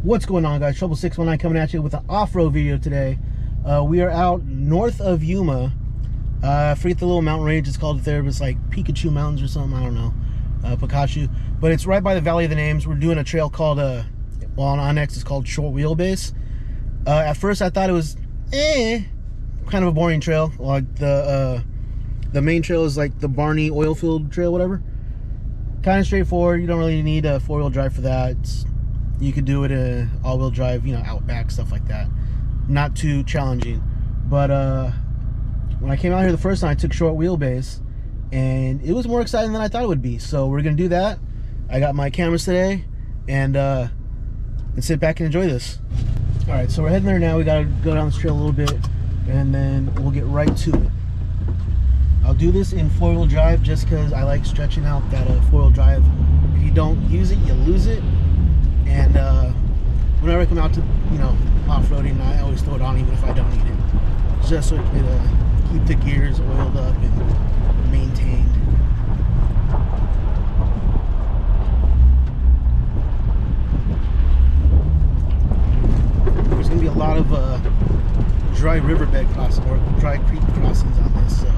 What's going on, guys? Trouble 619 coming at you with an off-road video today. We are out north of Yuma. I forget the little mountain range it's called there, but it's like Pikachu Mountains or something, I don't know. Pikachu. But it's right by the Valley of the Names. We're doing a trail called, well, on Onyx, it's called Short Wheelbase. At first I thought it was, kind of a boring trail. Like the main trail is like the Barney Oilfield Trail, whatever. Kind of straightforward. You don't really need a four-wheel drive for that. You could do it all-wheel drive, you know, outback, stuff like that. Not too challenging. But when I came out here the first time, I took short wheelbase, and it was more exciting than I thought it would be. So we're gonna do that. I got my cameras today, and sit back and enjoy this. All right, so we're heading there now. We gotta go down this trail a little bit, and then we'll get right to it. I'll do this in four-wheel drive just because I like stretching out that four-wheel drive. If you don't use it, you lose it. And whenever I come out to, you know, off-roading, I always throw it on even if I don't need it. Just so it can keep the gears oiled up and maintained. There's going to be a lot of dry riverbed crossings or dry creek crossings on this, so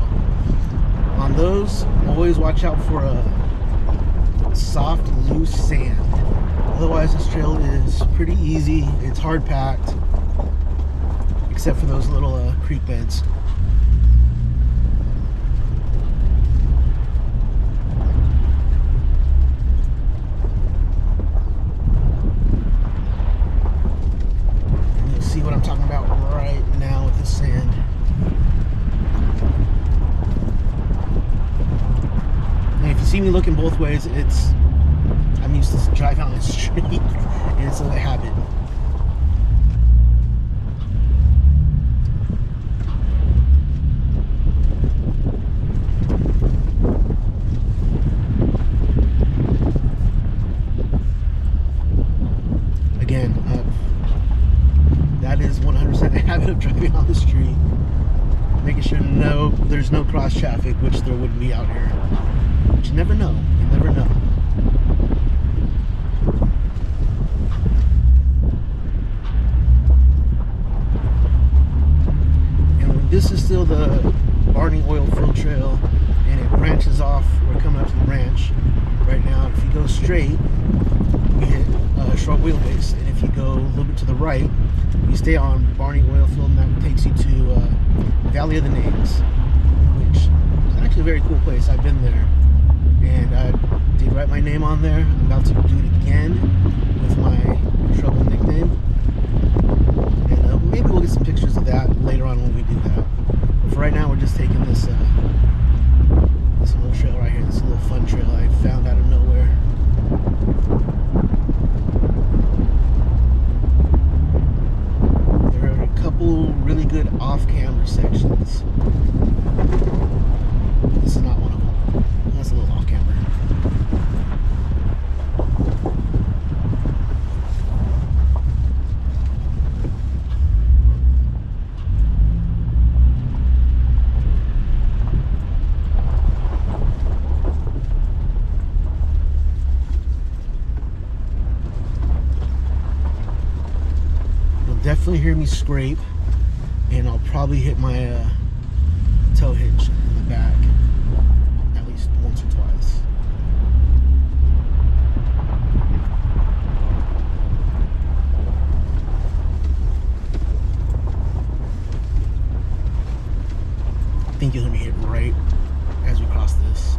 on those, always watch out for soft, loose sand. Otherwise, this trail is pretty easy. It's hard packed, except for those little creek beds. And you'll see what I'm talking about right now with the sand. And if you see me looking both ways, I'm used to driving on the street, and it's a habit. Again, that is 100% a habit of driving on the street, making sure there's no cross traffic, which there wouldn't be out here. But you never know. You never know. This is still the Barney Oilfield Trail, and it branches off. We're coming up to the ranch right now. If you go straight, you hit short wheelbase, and if you go a little bit to the right, you stay on Barney Oilfield, and that takes you to Valley of the Names, which is actually a very cool place. I've been there, and I did write my name on there. I'm about to do it again with my trouble nickname. Maybe we'll get some pictures of that later on when we do that. But for right now, we're just taking this little trail right here. This little fun trail I found out of nowhere. There are a couple really good off-camera sections. This is not one of them. That's a little off-camera. Definitely hear me scrape, and I'll probably hit my tow hitch in the back at least once or twice. I think you'll hear me hit right as we cross this.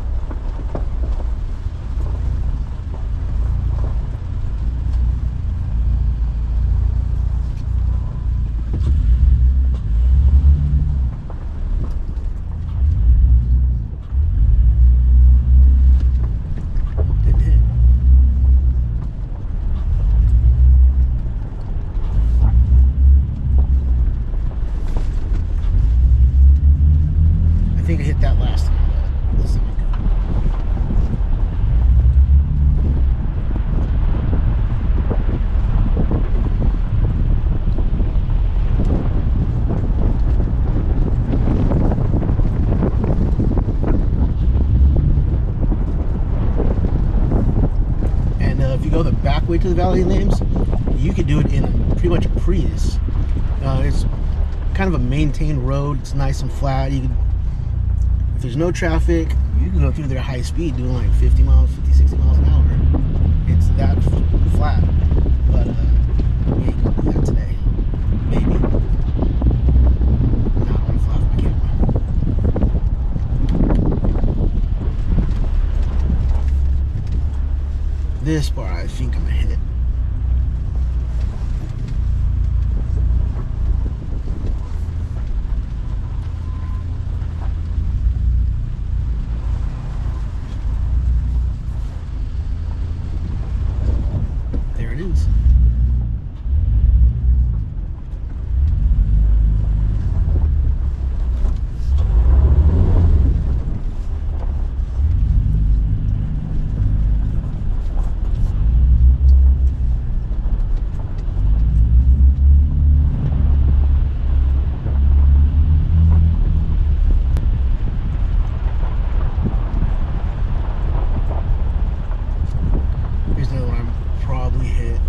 Valley names, you could do it in pretty much a Prius. It's kind of a maintained road. It's nice and flat. You can, if there's no traffic, you can go through there high speed doing like 50 miles, 50, 60 miles an hour. It's that flat. But we ain't gonna do that today. Maybe. No, I don't want to fly off my camera. This part I think I'm gonna hit. There it is. Here's another one I'm probably hit.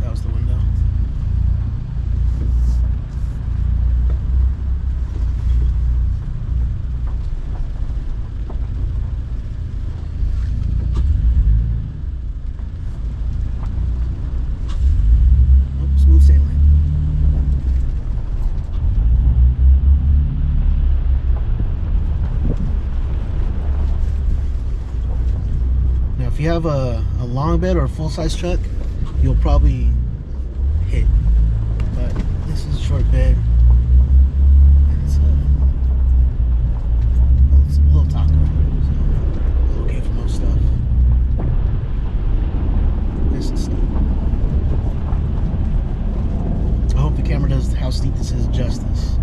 That was the window. Nope, smooth sailing. Now, if you have a long bed or a full-size truck, you'll probably hit. But this is a short bed, and it's a little taco, so okay for most stuff. This is steep. I hope the camera does how steep this is justice.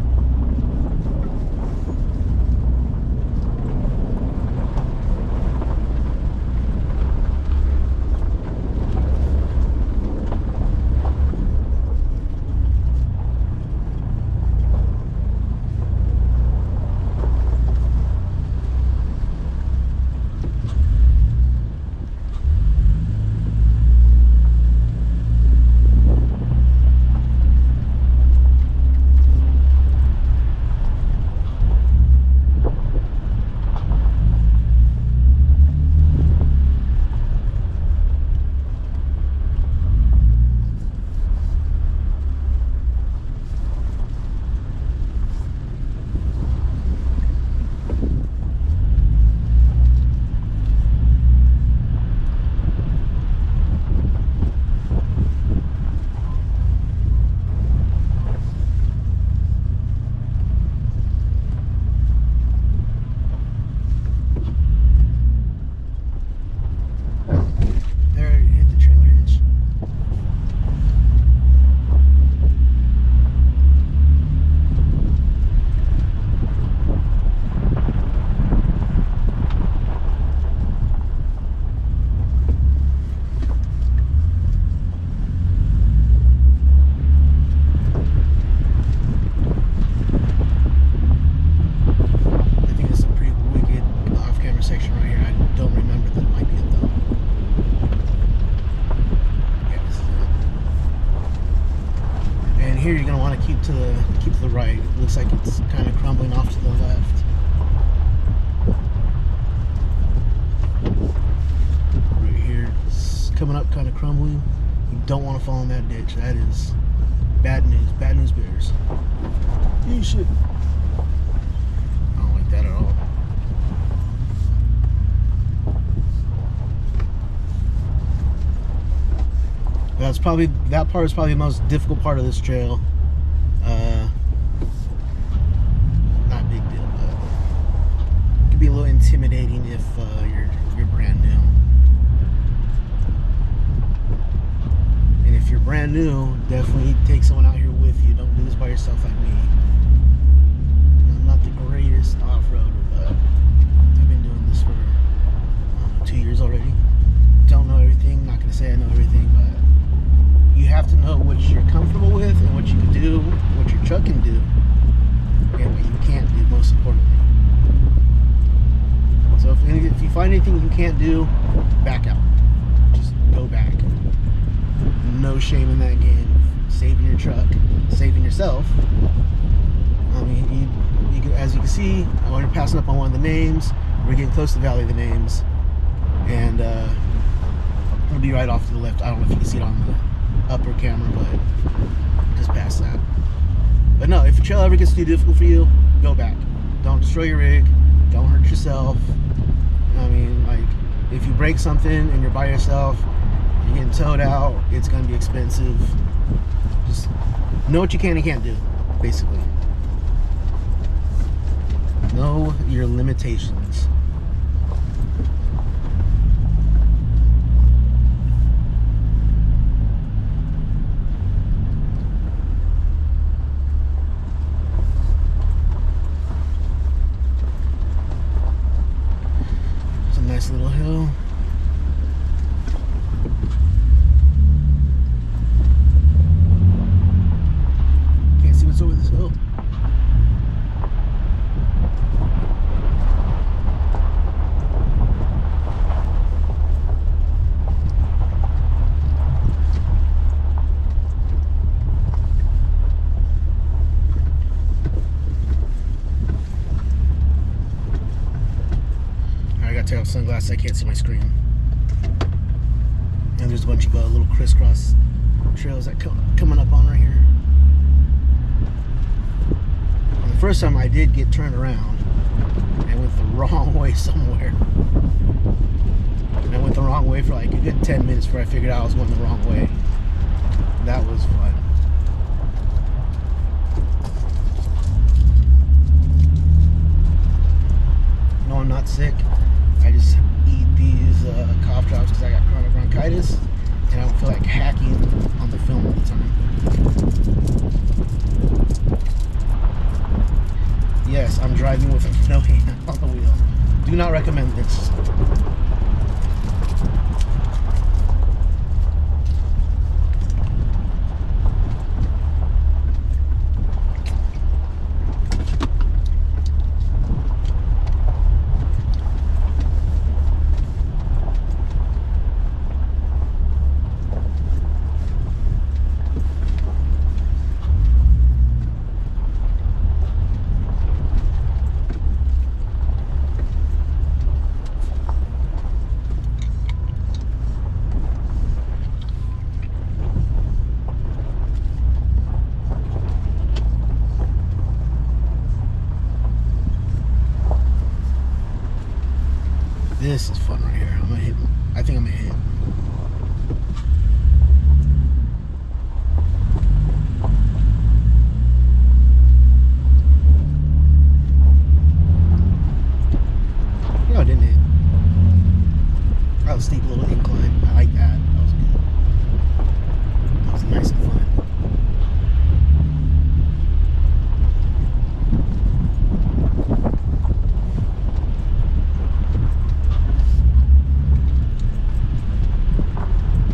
There, it hit the trailer hitch. I think it's a pretty wicked off-camera section right here. I don't remember that might be it though. Yeah, this is it. And here you're gonna want to keep to the right. It looks like it's kind of crumbling off to the left. Right here, it's coming up, kind of crumbling. You don't want to fall in that ditch. That is bad news. Bad news bears. You should. I don't like that at all. That part is probably the most difficult part of this trail. Not a big deal, but it can be a little intimidating if you're brand new. And if you're brand new, definitely take someone out here with you. Don't do this by yourself like me. I'm not the greatest off-roader, but I've been doing this for 2 years already. Don't know everything. say I know everything, but you have to know what you're comfortable with and what you can do, what your truck can do, and what you can't do, most importantly. So if you find anything you can't do, back out. Just go back. No shame in that game. Saving your truck, saving yourself. I mean, as you can see, we're passing up on one of the names. We're getting close to the Valley of the Names, and it'll be right off to the left. I don't know if you can see it on the upper camera, but just past that. But no, if a trail ever gets too difficult for you, go back. Don't destroy your rig. Don't hurt yourself. I mean, like, if you break something and you're by yourself, you're getting towed out, it's going to be expensive. Just know what you can and can't do, basically. Know your limitations. It's a nice little hill. Can't see what's over this hill. Take off sunglasses, I can't see my screen. And there's a bunch of little crisscross trails that coming up on right here. And the first time I did get turned around and went the wrong way somewhere. And I went the wrong way for like a good 10 minutes before I figured out I was going the wrong way. That was fun. No, I'm not sick. I just eat these cough drops because I got chronic bronchitis, and I don't feel like hacking on the film all the time. Yes, I'm driving with no hand on the wheel. Do not recommend this. This is fun right here. I'm gonna hit. I think I'm gonna hit. No, I didn't hit. That was a steep little incline. I like that. That was good. That was nice and fun.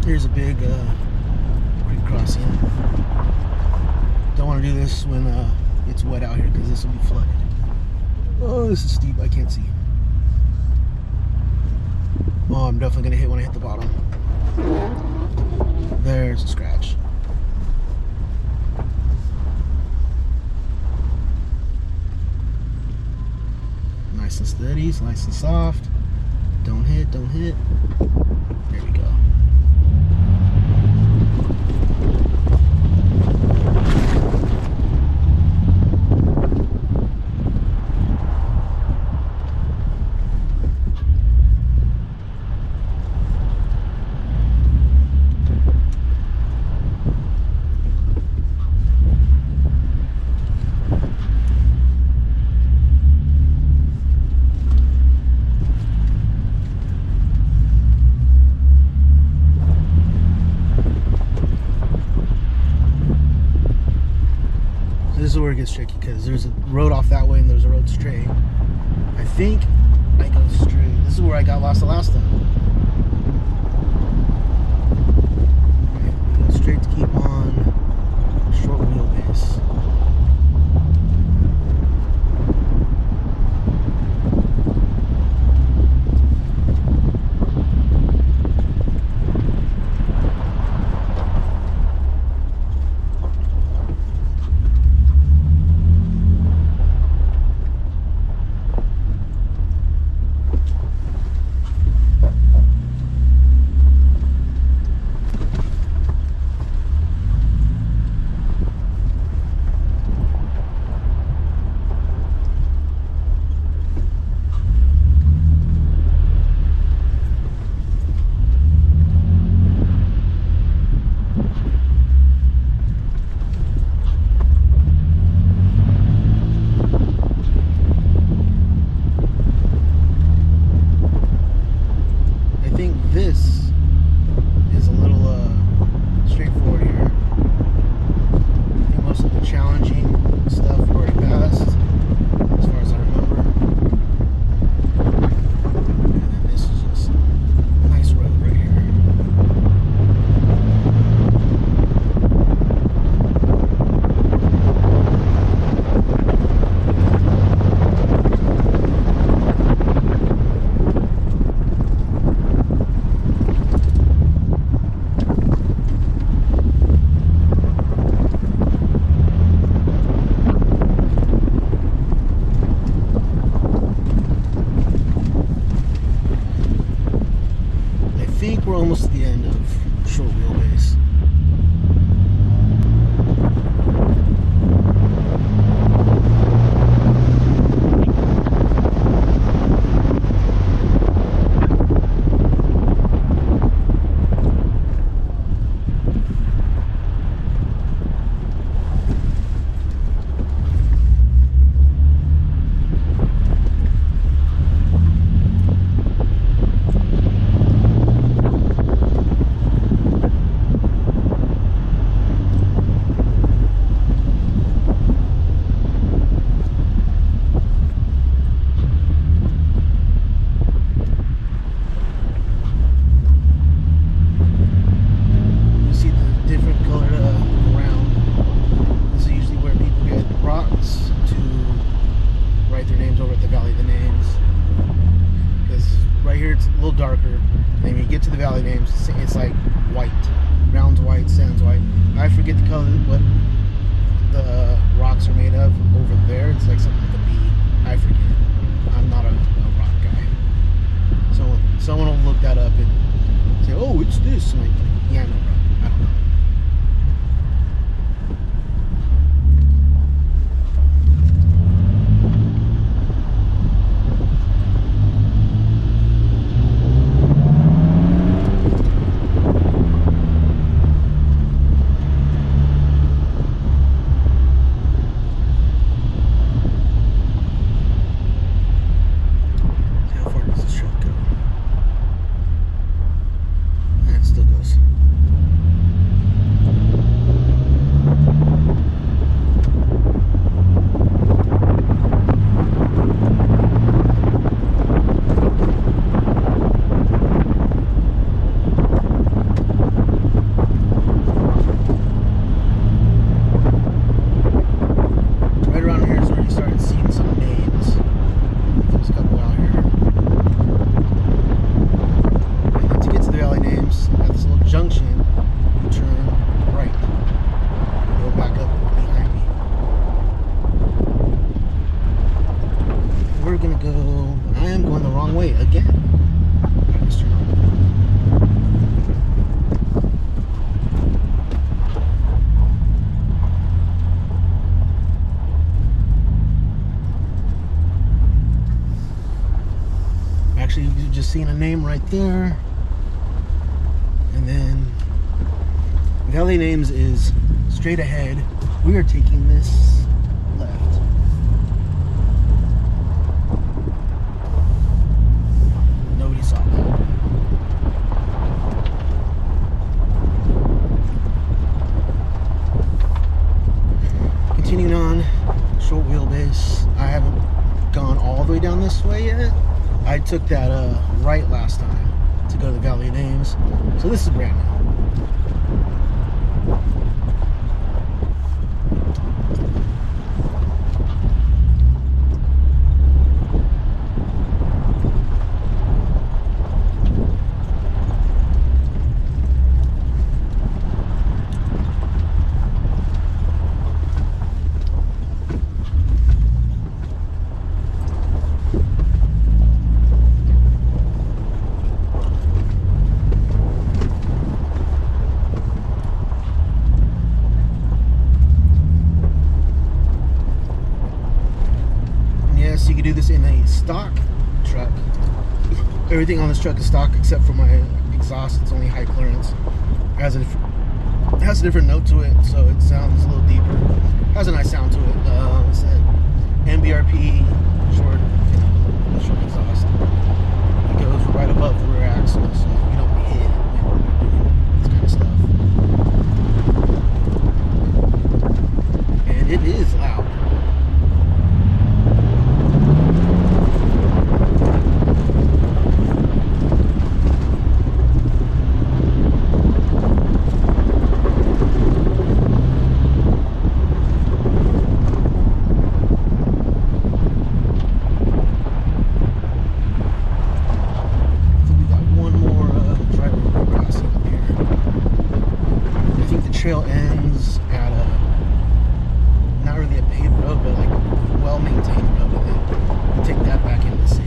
Here's a big creek crossing. Don't want to do this when it's wet out here because this will be flooded. Oh, this is steep. I can't see. Oh, I'm definitely going to hit when I hit the bottom. There's a scratch. Nice and steady, nice and soft. Don't hit, don't hit. There we go. This is where it gets tricky because there's a road off that way and there's a road straight. I think I go straight. This is where I got lost the last time. what the rocks are made of over there. It's like something with a B. I forget. I'm not a rock guy. Someone will look that up and say, "Oh, it's this." I'm like, yeah, no, bro. I don't know. Actually, you just seen a name right there, and then Valley Names is straight ahead. We are taking this left. Nobody saw that. Continuing on, short wheelbase. I haven't gone all the way down this way yet. I took that right last time to go to the Valley Names, so this is brand new. You can do this in a stock truck. Everything on this truck is stock except for my exhaust. It's only high clearance. It has a different note to it, so it sounds a little deeper. It has a nice sound to it. It's that MBRP short exhaust. It goes right above the rear axle, so you don't hit this kind of stuff. And it is loud. Trail ends at not really a paved road, but like a well-maintained road, and then you take that back into the city.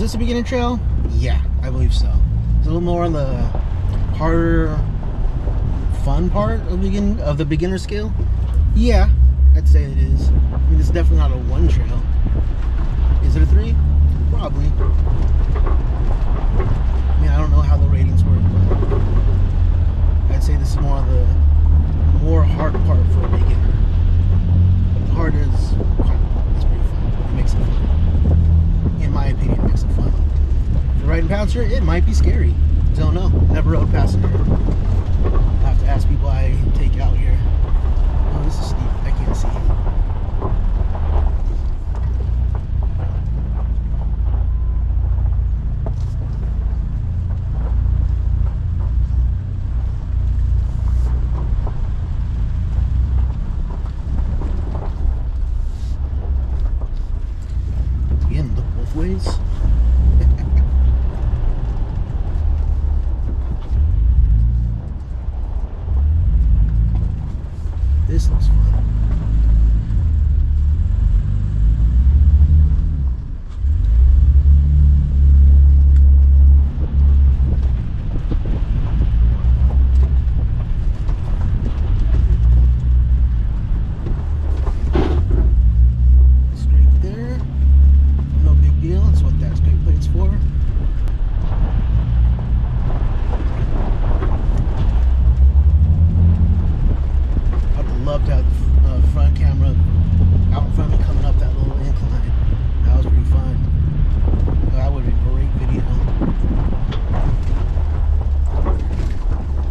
this a beginner trail? Yeah, I believe so. It's a little more on the harder, fun part of the beginner scale. Yeah, I'd say it is. I mean, it's definitely not a 1 trail. Is it a 3? Probably. I mean, I don't know how the ratings work, but I'd say this is more of the hard part for a beginner. But the hard is pretty fun. It makes it fun. In my opinion, it makes it fun. If you're riding passenger, it might be scary. Don't know. Never rode passenger. I have to ask people I take out here. Oh, this is steep. I can't see. Again, look both ways. This looks fun. Scrape there. No big deal. That's what that scrape plate's for. Love to have the front camera out in front of me coming up that little incline. That was pretty fun. That would be a great video.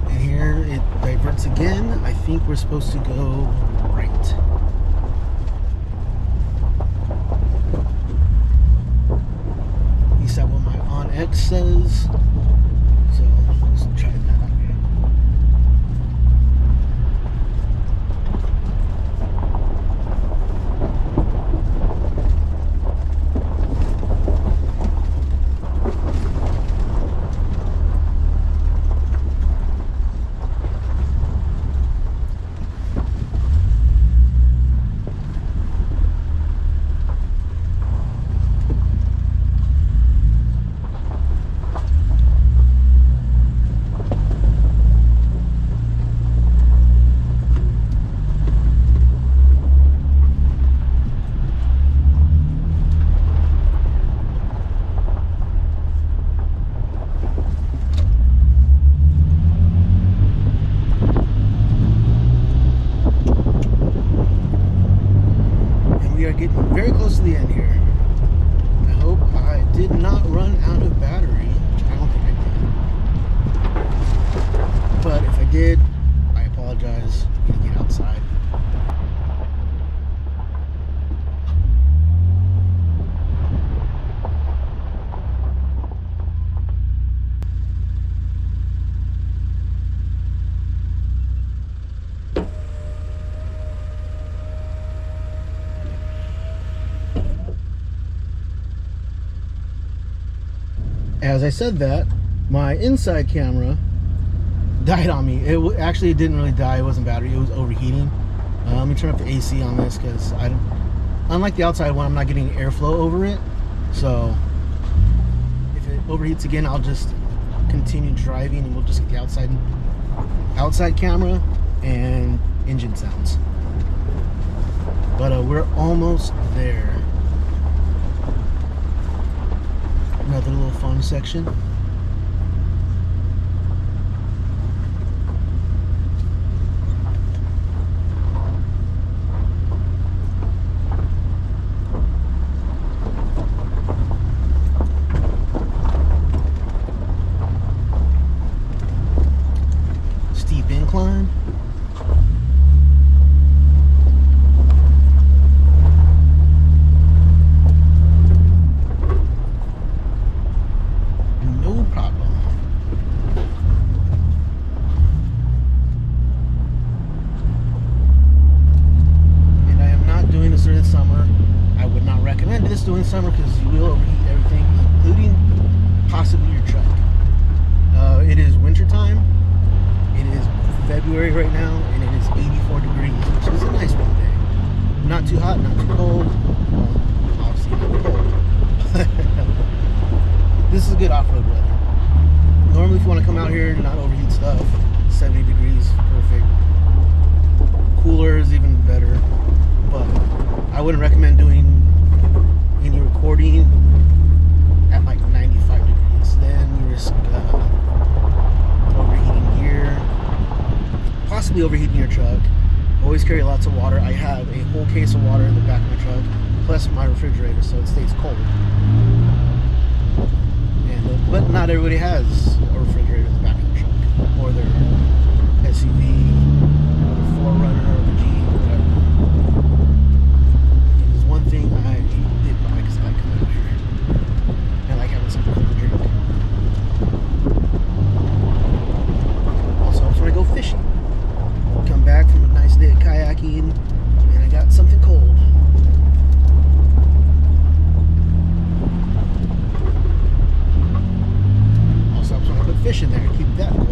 And here it diverts again. I think we're supposed to go right. At least that's what my on X says. So let's try that. Getting very close to the end here. I hope I did not run out of battery, which I don't think I did. But if I did, I apologize. I'm gonna get outside. As I said that, my inside camera died on me. It actually didn't really die. It wasn't battery. It was overheating. Let me turn up the AC on this because unlike the outside one, I'm not getting airflow over it. So if it overheats again, I'll just continue driving and we'll just get the outside camera and engine sounds. But we're almost there. Another little fun section. Steep incline. Doing summer because you will overheat everything, including possibly your truck. It is winter time. It is February right now, and it is 84 degrees, which is a nice one day. Not too hot, not too cold. Well, obviously not cold. good off-road weather. Normally, if you want to come out here and not overheat stuff, 70 degrees, perfect. Cooler is even better, but I wouldn't recommend doing any recording at like 95 degrees. Then you risk overheating gear, possibly overheating your truck. Always carry lots of water. I have a whole case of water in the back of my truck, plus my refrigerator, so it stays cold. And but not everybody has a refrigerator in the back of the truck, or their SUV, or the 4Runner, or the Jeep, whatever. There's one thing I did buy because I like coming out here. I like having something cold to drink. Also, I just want to go fishing. Come back from a nice day of kayaking, and I got something cold. Also, I just want to put fish in there and keep that cold.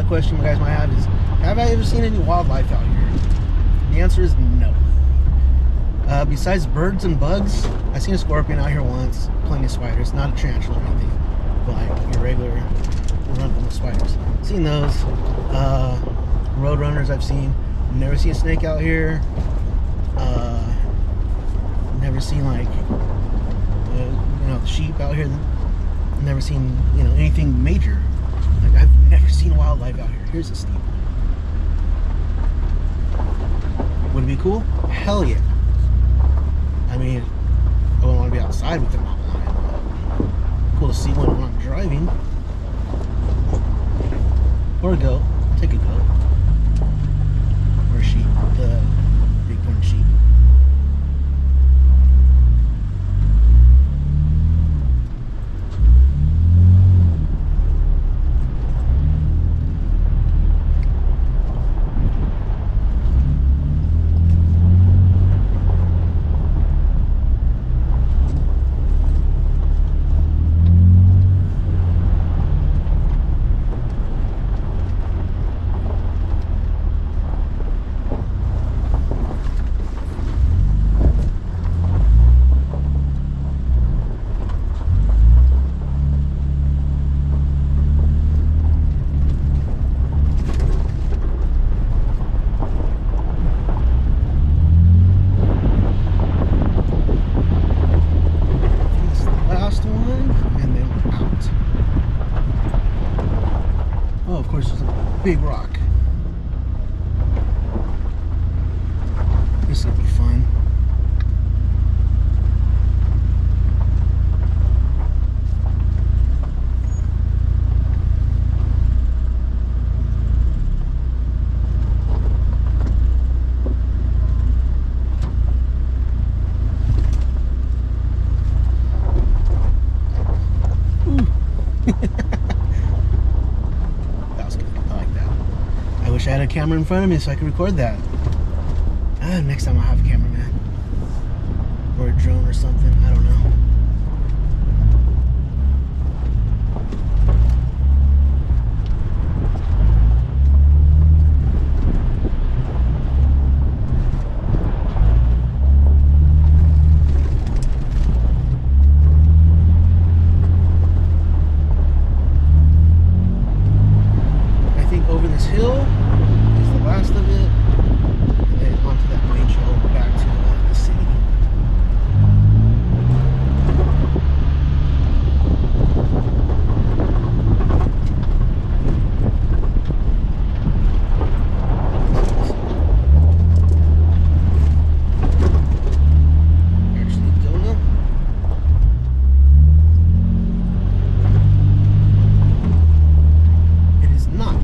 Question you guys might have is, have I ever seen any wildlife out here? The answer is no. Besides birds and bugs, I seen a scorpion out here once, plenty of spiders, not a tarantula or anything, but like your regular run-of-the-mill spiders. Seen those. Road runners I've seen. Never seen a snake out here. Never seen like sheep out here. Never seen anything major. Like, I've never seen wildlife out here. Here's a steep one. Would it be cool? Hell yeah. I mean, I wouldn't want to be outside with them all the time. Cool to see one when I'm driving. Or a goat. Take a goat. Or a sheep. The bighorn sheep. Big rock. This will be fun. I had a camera in front of me so I could record that. Next time I'll have a cameraman. Or a drone or something. I don't know. I think over this hill last of it, and then onto that main trail back to the city. Actually, don't know. It is not.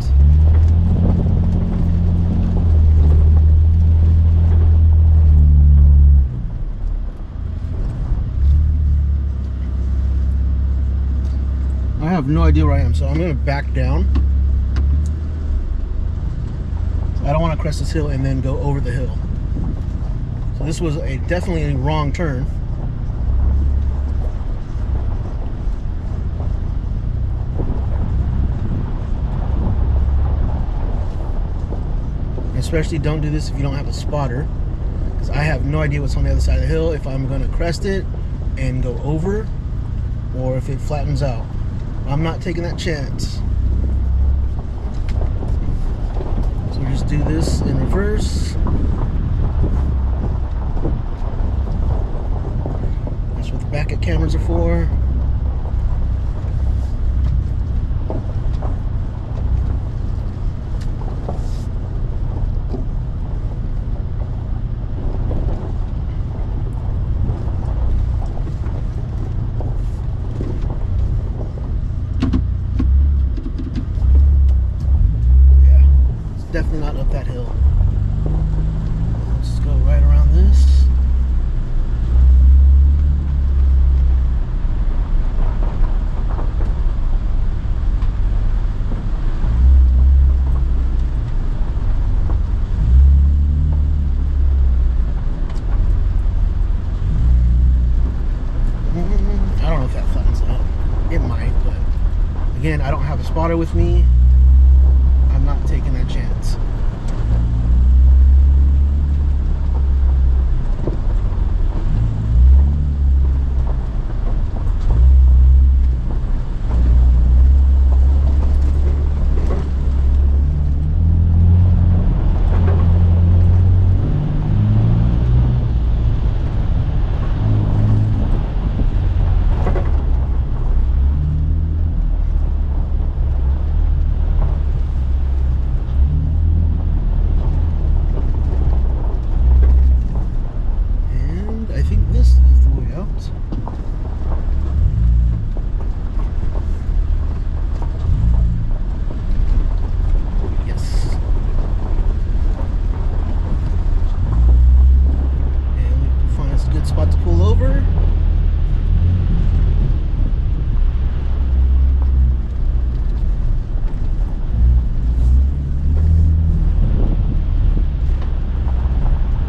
I have no idea where I am, so I'm going to back down. So I don't want to crest this hill and then go over the hill. So this was definitely a wrong turn. Especially don't do this if you don't have a spotter, because I have no idea what's on the other side of the hill, if I'm going to crest it and go over or if it flattens out. I'm not taking that chance. So we just do this in reverse. That's what the backup cameras are for. Definitely not up that hill. Let's just go right around this. I don't know if that flattens out. It might, but again, I don't have a spotter with me. I'm not taking that chance. Spot to pull over.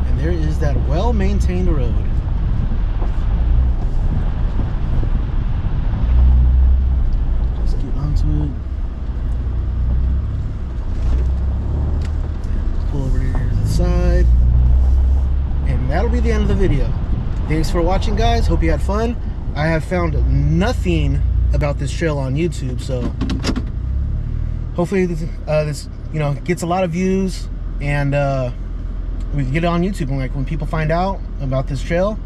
And there is that well-maintained road. Just get onto it. Pull over here to the side. And that'll be the end of the video. Thanks for watching, guys. Hope you had fun. I have found nothing about this trail on YouTube, so hopefully this gets a lot of views, and we can get it on YouTube. And like when people find out about this trail,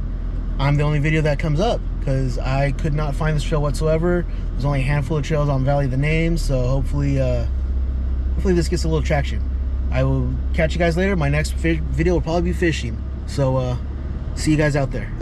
I'm the only video that comes up, because I could not find this trail whatsoever. There's only a handful of trails on Valley of the Names, so hopefully this gets a little traction. I will catch you guys later. My next video will probably be fishing, so see you guys out there.